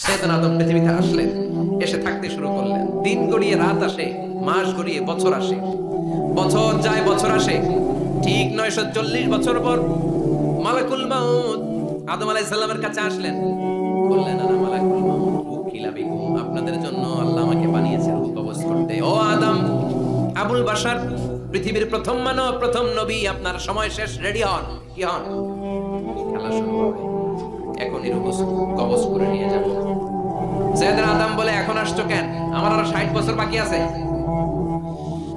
সাইয়েদনা আদম পৃথিবীতে আসলেন, এসে থাকতে শুরু করলেন। দিন গড়িয়ে রাত আসে, মাস গড়িয়ে বছর আসে, বছর যায় বছর আসে। ঠিক 940 বছর পর মালাকুল মাউত আদম আলাইহিস সালামের কাছে আসলেন। বললেন, আনা মালাকুল মাউত উকিলা বিকুম, আপনাদের জন্য আল্লাহ আমাকে বানিয়েছে রূহ কবজ করতে। ও আদম, আবুল বাশার, পৃথিবীর প্রথম মানব, প্রথম নবী, আপনার সময় শেষ, রেডি হন। কি হন? খেলা শুরু হবে, এখনই রূহ কবজ করে নিয়ে যাব। সাইয়েদনা আদম বলে, এখন আসছো কেন? আমার আরো 60 বছর বাকি আছে।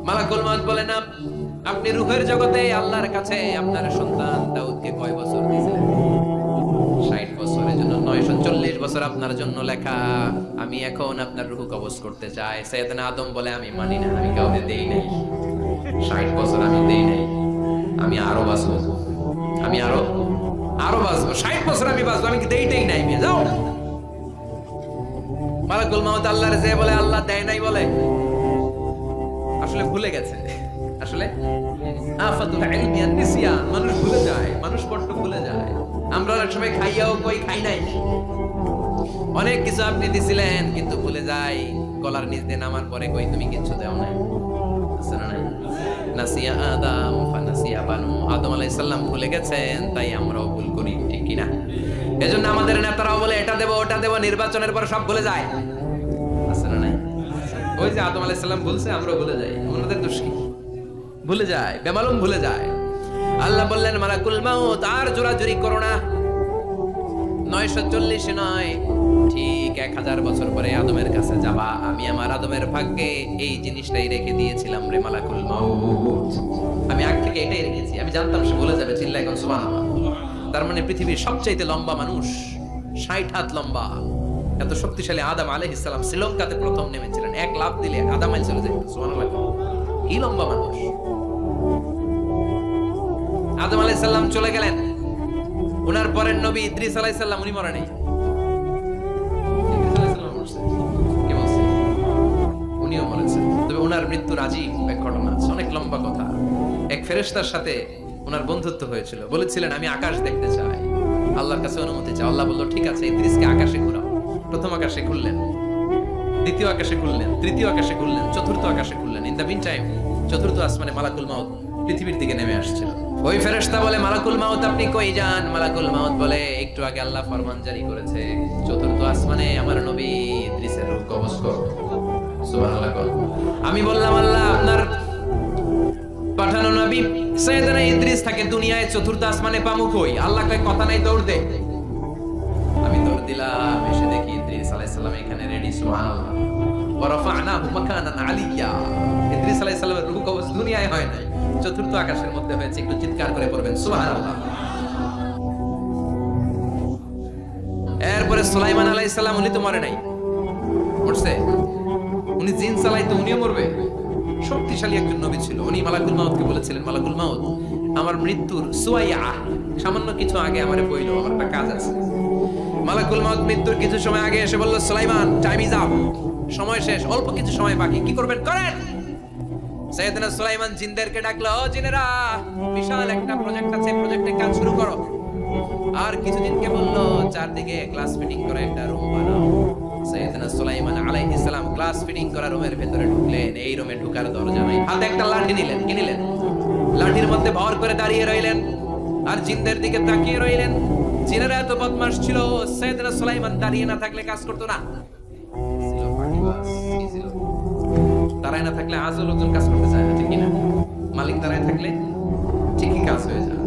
মালাকুল মাউত বলে, না, আপনি রূহের জগতে আল্লাহর কাছে আপনার সন্তান দাউদকে কয় বছর দিয়েছিলেন? 60 বছরের জন্য 940 বছর আপনার জন্য লেখা। আমি এখন আপনার রূহ কবজ করতে চাই। সাইয়েদনা আদম বলে, আমি মানি না, আমি কাউকে দেই নাই। 60 বছর আমি দেই নাই, আমি আরো বাঁচবো, আমি আরো বাঁচবো, 60 বছর আমি বাঁচবো, আমি দেইটাই নাই। যাও। মালাকুল মাউত আল্লাহর যে বলে, আল্লাহ দেয় নাই বলে। আসলে ভুলে গেছে, আসলে আফাতুল ইলমি আন নিসিয়ান, মানুষ ভুলে যায়, মানুষ বড্ড ভুলে যায়। আমরা অনেক সময় খাইয়াও কই খাই নাই। অনেক কিছু আপনি দিছিলেন কিন্তু ভুলে যাই, গলার নিচ দিয়ে নামার পরে কই তুমি কিছু দাও নাই। শুনো না, নাসিয়া আদম ফানাসিয়া বানু, আদম আলাইহিস সালাম ভুলে গেছেন, তাই আমরাও ভুল করি, ঠিক কি না? এজন্য আমাদের নেতারাও বলে এটা দেব ওটা দেব, নির্বাচনের পর সব ভুলে যায়। শুনো না, ওই যে আদম আলাইহিস সালাম বলছে, আমরাও ভুলে যাই। আমাদের দোষ কি? ভুলে যায়, বেমালুম ভুলে যায়। আল্লাহ বললেন, মালাকুল মাউত আর জোরাজুরি করো না। 940 নয়, ঠিক 1000 বছর পরে আদমের কাছে যাবা। আমি আমার আদমের ভাগ্যে এই জিনিসটাই রেখে দিয়েছিলাম রে মালাকুল মাউত। আমি আগ থেকে এটাই রেখেছি, আমি জানতাম সে ভুলে যাবে। চিল্লায় এখন সুবহানাল্লাহ। তার মানে পৃথিবীর সবচাইতে লম্বা মানুষ, 60 হাত লম্বা, এত শক্তিশালী আদম আলাইহিস সালাম শ্রীলঙ্কাতে প্রথম নেমেছিলেন। এক লাফ দিলে আদম আলাইহিস চলে যেত। সুবহানাল্লাহ, কি লম্বা মানুষ। আদম আলাইহিস সালাম চলে গেলেন। উনার পরের নবী ইদ্রিস আলাইহিস সালাম, উনি মরে নাই। ইদ্রিস আলাইহিস সালাম মরছে, কে বলছে? উনিও মরেছেন। তবে উনার মৃত্যুর আজীব এক ঘটনা আছে, অনেক লম্বা কথা। এক ফেরেশতার সাথে উনার বন্ধুত্ব হয়েছিল। বলেছিলেন, আমি আকাশ দেখতে চাই, আল্লাহর কাছে অনুমতি চাই। আল্লাহ বলল, ঠিক আছে, ইদ্রিসকে আকাশে ঘুরাও। প্রথম আকাশে ঘুরলেন, দ্বিতীয় আকাশে ঘুরলেন, তৃতীয় আকাশে ঘুরলেন, চতুর্থ আকাশে ঘুরলেন। ইন দা মিন টাইম চতুর্থ আসমানে মালাকুল মাউত পৃথিবীর দিকে নেমে আসছিল। ওই ফেরেশতা বলে, মালাকুল মাউত আপনি কই যান? মালাকুল মাউত বলে, একটু আগে আল্লাহ ফরমান জারি করেছে, চতুর্থ আসমানে আমার নবী ইদ্রিসের রূহ কবজ করো। সুবহানাল্লাহ। আমি বললাম, আল্লাহ আপনার পাঠানো নবী সাইয়েদনা ইদ্রিস থাকে দুনিয়ায়, চতুর্থ আসমানে পামু কই? আল্লাহ কয়, কথা নাই, দৌড় দে। আমি দৌড় দিলাম, এসে দেখি ইদ্রিস আলাইহিস সালাম এখানে রেডি। সুবহানাল্লাহ। ওয়া রাফা'নাহু মাকানান আলিয়্যা। ইদ্রিস আলাইহিস সালামের রূহ কবজ দুনিয়ায় হয় নাই, চতুর্থ আকাশের মধ্যে হয়েছে। একটু চিৎকার করে পড়বেন সুবহানাল্লাহ। এরপরে সুলাইমান আলাইহিস সালাম, উনি তো মরে নাই, মরছে। উনি জিন চালাইতো, উনিও মরবে। শক্তিশালী একজন নবী ছিল। উনি মালাকুল মাউতকে বলেছিলেন, মালাকুল মাউত, আমার মৃত্যুর সুয়াইয়া, সামান্য কিছু আগে আমারে বইলো, আমার একটা কাজ আছে। মালাকুল মাউত মৃত্যুর কিছু সময় আগে এসে বলল, সুলাইমান, টাইম ইজ আপ, সময় শেষ, অল্প কিছু সময় বাকি, কি করবেন করেন। সাইয়েদনা সুলাইমান জিনদেরকে ডাকলো, ও জিনেরা, বিশাল একটা প্রজেক্ট আছে, প্রজেক্টে কাজ শুরু করো। আর কিছু জিনকে বলল, চারদিকে গ্লাস ফিটিং করে একটা রুম বানাও। সাইয়েদনা সুলাইমান আলাইহিস সালাম গ্লাস ফিটিং করা রুমের ভেতরে ঢুকলেন। এই রুমে ঢোকার দরজা নাই, হাতে একটা লাঠি নিলেন। কি নিলেন? লাঠির মধ্যে ভর করে দাঁড়িয়ে রইলেন আর জিনদের দিকে তাকিয়ে রইলেন। জিনেরা এত বদমাশ ছিল, সাইয়েদনা সুলাইমান দাঁড়িয়ে না থাকলে কাজ করতো না। দাঁড়ায় না থাকলে আজও লোকজন কাজ করতে চায় না, ঠিক কিনা? মালিক দাঁড়ায় থাকলে ঠিকই কাজ হয়ে যায়।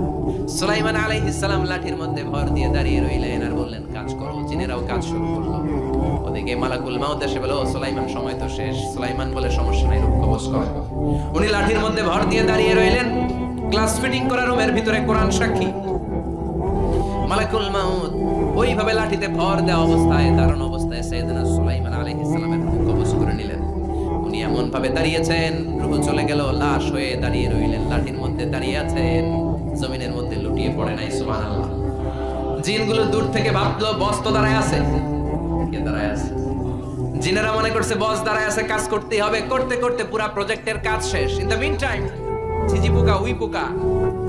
সুলাইমান আলাইহিস সালাম লাঠির মধ্যে ভর দিয়ে দাঁড়িয়ে রইলেন আর বললেন, কাজ করো। জিনেরাও কাজ শুরু করলো। ওদিকে মালাকুল মাউত এসে বলে, ও সুলাইমান, সময় তো শেষ। সুলাইমান বলে, সমস্যা নাই, রূহ কবজ করো। উনি লাঠির মধ্যে ভর দিয়ে দাঁড়িয়ে রইলেন। গ্লাস ফিটিং করা রুমের ভিতরে কোরআন সাক্ষী। মালাকুল মাউত ওইভাবে লাঠিতে ভর দেওয়া অবস্থায়, দাঁড়ানো অবস্থায় সাইয়েদনা সুলাইমান আলাইহিস সালামের রূহ কবজ করে নিলেন। উনি এমন ভাবে দাঁড়িয়েছেন, রূহ চলে গেল, লাশ হয়ে দাঁড়িয়ে রইলেন। লাঠির মধ্যে দাঁড়িয়ে আছেন, জমিনের মধ্যে লুটিয়ে পড়ে নাই। সুবহানাল্লাহ। জিনগুলো দূর থেকে ভাবলো, বস তো দাঁড়ায় আছে। কে দাঁড়ায় আছে? জিনেরা মনে করছে বস দাঁড়ায় আছে, কাজ করতেই হবে। করতে করতে পুরো প্রজেক্টের কাজ শেষ। ইন দ্য মিন টাইম ঝিঝি পোকা, উই পোকা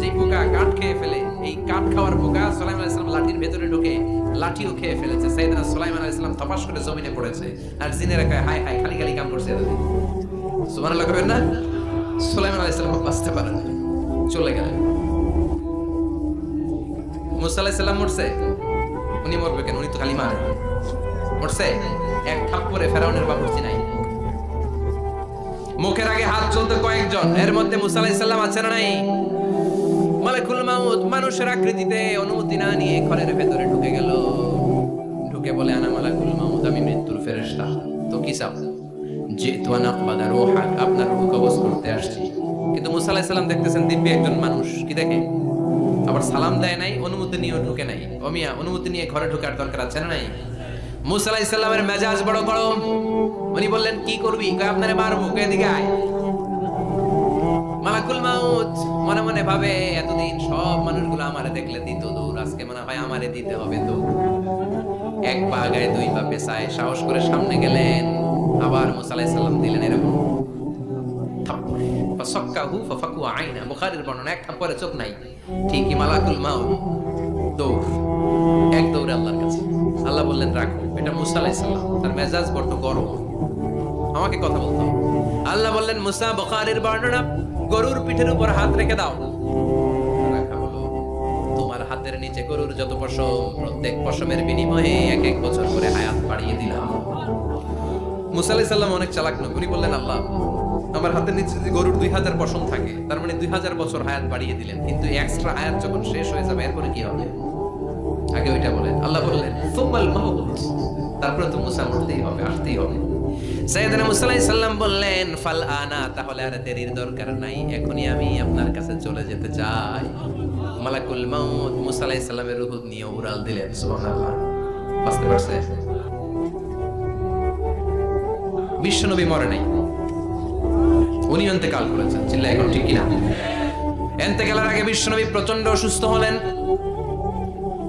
যে পোকা কাঠ খেয়ে ফেলে, এই কাঠ খাওয়ার পোকা সুলাইমান আলাইহিস সালাম লাঠির ভেতরে ঢুকে লাঠিও খেয়ে ফেলেছে। সাইয়েদনা সুলাইমান আলাইহিস সালাম তপাস করে জমিনে পড়েছে, আর জিনেরা কয় হায় হায় খালি খালি কাম করছে এতদিন। সুবহানাল্লাহ কবেন না? সুলাইমান আলাইহিস সালাম বাঁচতে পারেন, চলে গেলেন। মুসা আলাইহিস সালাম মরছে, উনি মরবে কেন? উনি তো খালি মারে। মরছে এক থাপ্পড়ে ফেরাউনের বাবুর্চি নাই। মুখের আগে হাত চলতে কয়েকজন, এর মধ্যে মুসা আলাইহিস সালাম আছেন না নাই? মালাকুল মাউত মানুষের আকৃতিতে অনুমতি না নিয়ে ঘরের ভেতরে ঢুকে গেল। ঢুকে বলে আনা মালাকুল মাউত, আমি মৃত্যুর ফেরেশতা। তো কি চাও? জিতু আনা আকবাদা রূহাক, আপনার রূহ কবজ করতে আসছি। কিন্তু মুসা আলাইহিস সালাম দেখতেছেন দিব্য একজন মানুষ, কি দেখে? আবার সালাম দেয় নাই, অনুমতি নিয়ে ঢুকে নাই। ওমিয়া অনুমতি নিয়ে ঘরে ঢোকার দরকার আছে না নাই? মুসা আলাইহিস সালামের মেজাজ বড় গরম। উনি বললেন কি করবি? কয় আপনারে মারবো। কয় এদিকে আয়। মালাকুল মাউত মনে মনে ভাবে এতদিন সব মানুষগুলো আমারে দেখলে দিত দৌড়, আজকে মনে হয় আমারে দিতে হবে দৌড়। এক পা আগায় দুই পা পেছায় সাহস করে সামনে গেলেন। আবার মুসা আলাইহিস সালাম দিলেন এরকম থাপ্পড়, ফাসাক্কাহু ফাফাকু আইনা। বুখারীর বর্ণনা, এক থাপ্পড়ে চোখ নাই। ঠিকই মালাকুল মাউত দৌড়, এক দৌড়ে আল্লাহর কাছে। আল্লাহ বললেন রাখো, এটা মুসা আলাইহিস সালাম, তার মেজাজ বড় গরম, আমাকে কথা বলতে হবে। আল্লাহ বললেন মুসা, বুখারীর বর্ণনা, গরুর পিঠের উপর হাত রেখে দাও। রাখা হলো। তোমার হাতের নিচে গরুর যত পশম, প্রত্যেক পশমের বিনিময়ে এক এক বছর করে হায়াত বাড়িয়ে দিলাম। মুসা আলাইহিস সালাম অনেক চালাক নয়, উনি বললেন আল্লাহ আমার হাতের নিচে যদি গরুর 2000 পশম থাকে, তার মানে 2000 বছর হায়াত বাড়িয়ে দিলেন, কিন্তু এক্সট্রা হায়াত যখন শেষ হয়ে যাবে এরপরে কি হবে? আগে ওইটা বলেন। আল্লাহ বললেন সুম্মাল মাউত, তারপরে তো মুসা মরতেই হবে, আসতেই হবে। সাইয়েদনা মুসা আলাইহিস সালাম বললেন ফাল আনা, তাহলে আর দেরির দরকার নাই, এখনই আমি আপনার কাছে চলে যেতে চাই। মালাকুল মাউত মুসা আলাইহিস সালামের রূহ নিয়ে উড়াল দিলেন। সুবহানাল্লাহ। বুঝতে পারছে? বিশ্বনবী মরে নাই, উনি ইন্তেকাল করেছেন। চিল্লা এখন ঠিক কিনা? ইন্তেকালের আগে বিশ্বনবী প্রচন্ড অসুস্থ হলেন।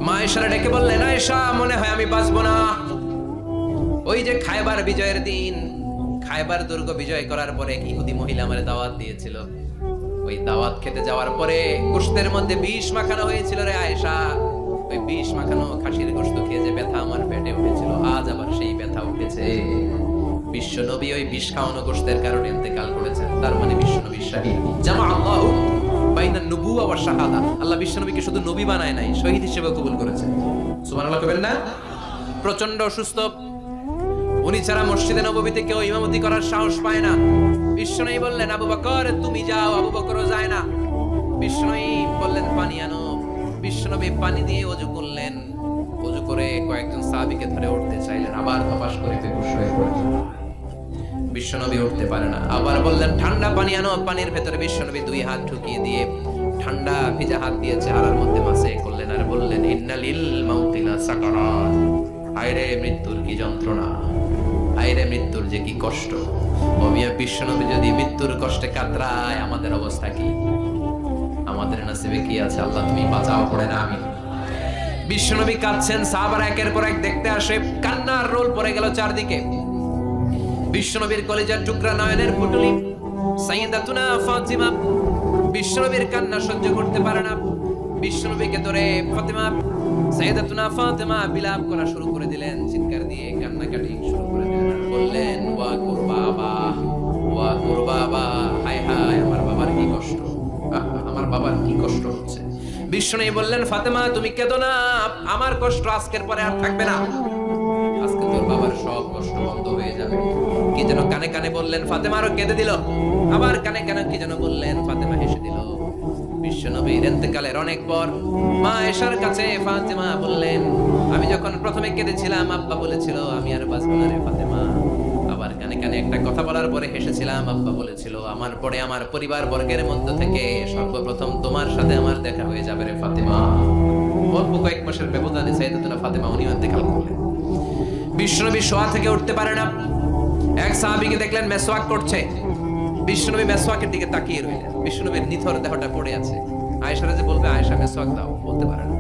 মা আয়েশারে ডেকে বললেন আয়েশা, মনে হয় আমি বাঁচবো না। ওই যে খায়বার বিজয়ের দিন, খায়বার দুর্গ বিজয় করার পরে এক ইহুদি মহিলা আমারে দাওয়াত দিয়েছিল। ওই দাওয়াত খেতে যাওয়ার পরে গোশতের মধ্যে বিষ মাখানো হয়েছিল রে আয়েশা। ওই বিষ মাখানো খাসির গোশত খেয়ে যে ব্যথা আমার পেটে উঠেছিল, আজ আবার সেই ব্যথা উঠেছে। বিশ্বনবী ওই বিষ খাওয়ানো গোশতের কারণে ইন্তেকাল করেছেন। তার মানে বিশ্বনবী শাহীদ। জামা আল্লাহু বাইনা নবুওয়া ওয়া শাহাদা, আল্লাহ বিশ্বনবীকে শুধু নবী বানায় নাই, শহীদ হিসেবে কবুল করেছেন। সুবহানাল্লাহ কবেন না? প্রচন্ড অসুস্থ, উনি ছাড়া মসজিদে নববীতে কেউ ইমামতি করার সাহস পায় না। বিশ্বনবী বললেন আবু বকর তুমি যাও, আবু বকরও যায় না। বিশ্বনবী বললেন পানি আনো। বিশ্বনবী পানি দিয়ে ওযু করলেন। ওযু করে কয়েকজন সাহাবীকে ধরে উঠতে চাইলেন, আবার তপাস করে বেহুশ হয়ে পড়লেন। বিশ্বনবী উঠতে পারে না। আবার বললেন ঠান্ডা পানি আনো। পানির ভেতরে বিশ্বনবী দুই হাত ঢুকিয়ে দিয়ে ঠান্ডা ভিজা হাত দিয়ে চেহারার মধ্যে মাসে করলেন, আর বললেন ইন্নালিল মাউতি লা সাকারাত, আইরে মৃত্যুর কি যন্ত্রণা, আইরে মৃত্যুর যে কি কষ্ট। ও মিয়া, বিশ্বনবী যদি মৃত্যুর কষ্টে কাতরায়, আমাদের অবস্থা কি? আমাদের নসিবে কি আছে? আল্লাহ তুমি বাঁচাও, পড়ে না আমি। বিশ্বনবী কাঁদছেন, সাহাবারা একের পর এক দেখতে আসে, কান্নার রোল পড়ে গেল চারদিকে। বিশ্বনবীর কলিজার টুকরা নয়নের পুটুলি সাইয়্যিদাতুনা ফাতিমা বিশ্বনবীর কান্না সহ্য করতে পারে না। বিশ্বনবীকে ধরে ফাতিমা, সাইয়্যিদাতুনা ফাতিমা বিলাপ করা শুরু করে দিলেন, চিৎকার দিয়ে কান্নাকাটি শুরু করে দিলেন। বললেন ওয়া কুরবাবা, ওয়া কুরবাবা, হায় হায় আমার বাবার কি কষ্ট, আমার বাবার কি কষ্ট হচ্ছে। বিশ্বনবী বললেন ফাতিমা তুমি কেঁদো না, আমার কষ্ট আজকের পরে আর থাকবে না, আজকে তোর বাবার সব কষ্ট বন্ধ হয়ে যাবে। কি যেন কানে কানে বললেন, ফাতেমা আরো কেঁদে দিল। আবার কানে কানে কি যেন বললেন, ফাতেমা হেসে দিল। বিশ্বনবীর ইন্তেকালের অনেক পর মা আয়েশার কাছে ফাতেমা বললেন, আমি যখন প্রথমে কেঁদেছিলাম আব্বা বলেছিল আমি আর বাঁচব না রে ফাতেমা। আবার কানে কানে একটা কথা বলার পরে হেসেছিলাম, আব্বা বলেছিল আমার পরে আমার পরিবার বর্গের মধ্য থেকে সর্বপ্রথম তোমার সাথে আমার দেখা হয়ে যাবে রে ফাতেমা। অল্প কয়েক মাসের ব্যবধানে সাইয়্যিদাতুনা ফাতেমা উনি ইন্তেকাল করলেন। বিশ্বনবী শোয়া থেকে উঠতে পারে না। এক সাহাবীকে দেখলেন মেসওয়াক করছে। বিশ্বনবী মেসওয়াকের দিকে তাকিয়ে রইলেন। বিশ্বনবীর নিথর দেহটা পড়ে আছে। আয়েশারে যে বলবে আয়েশা মেসওয়াক দাও, বলতে পারে না।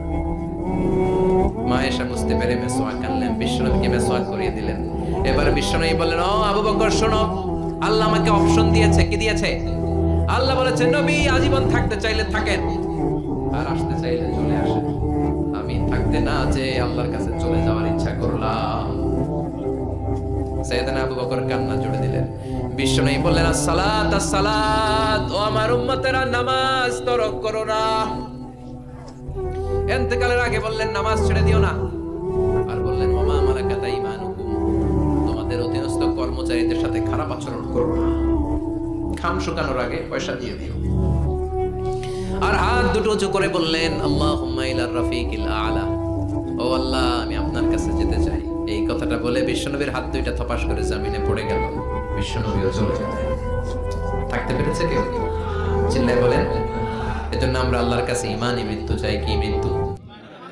মা আয়েশা বুঝতে পেরে মেসওয়াক আনলেন, বিশ্বনবীকে মেসওয়াক করিয়ে দিলেন। এবার বিশ্বনবী বললেন, ও আবু বকর শোনো, আল্লাহ আমাকে অপশন দিয়েছে। কি দিয়েছে? আল্লাহ বলেছে নবী আজীবন থাকতে চাইলে থাকেন, আর আসতে চাইলে চলে আসে। আমি থাকতে না যে আল্লাহর কাছে চলে যাওয়ার ইচ্ছা করলাম। সাইয়েদনা আবু বকর কান্না জুড়ে দিলেন। বিশ্বনবী বললেন, আসসালাত আসসালাত, ও আমার উম্মতেরা নামাজ তরক করো না। ইন্তেকালের আগে বললেন নামাজ ছেড়ে দিও না। আর বললেন, ওমা মালাকাত আইমানুকুম, তোমাদের অধীনস্থ কর্মচারীদের সাথে খারাপ আচরণ করো না। খাম শুকানোর আগে পয়সা দিয়ে দিও। আর হাত দুটো উঁচু করে বললেন, আল্লাহুম্মা ইলার রাফিকিল আলা, ও আল্লাহ আমি আপনার কাছে যেতে চাই। এই কথাটা বলে বিশ্বনবীর হাত দুইটা থপাস করে জমিনে পড়ে গেল। বিশ্বনবীও চলে গেলেন। থাকতে পেরেছে কেউ? চিল্লায় বলেন। এজন্য আমরা আল্লাহর কাছে ঈমানি মৃত্যু চাই। কি মৃত্যু?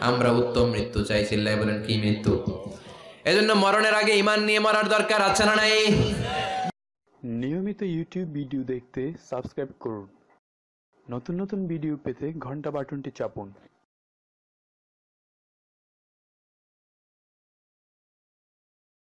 আমরা উত্তম মৃত্যু চাই। চিল্লায় বলেন, কি মৃত্যু? এজন্য মরণের আগে ঈমান নিয়ে মরার দরকার আছে না নাই? নিয়মিত ইউটিউব ভিডিও দেখতে সাবস্ক্রাইব করুন। নতুন নতুন ভিডিও পেতে ঘন্টা বাটনটি চাপুন।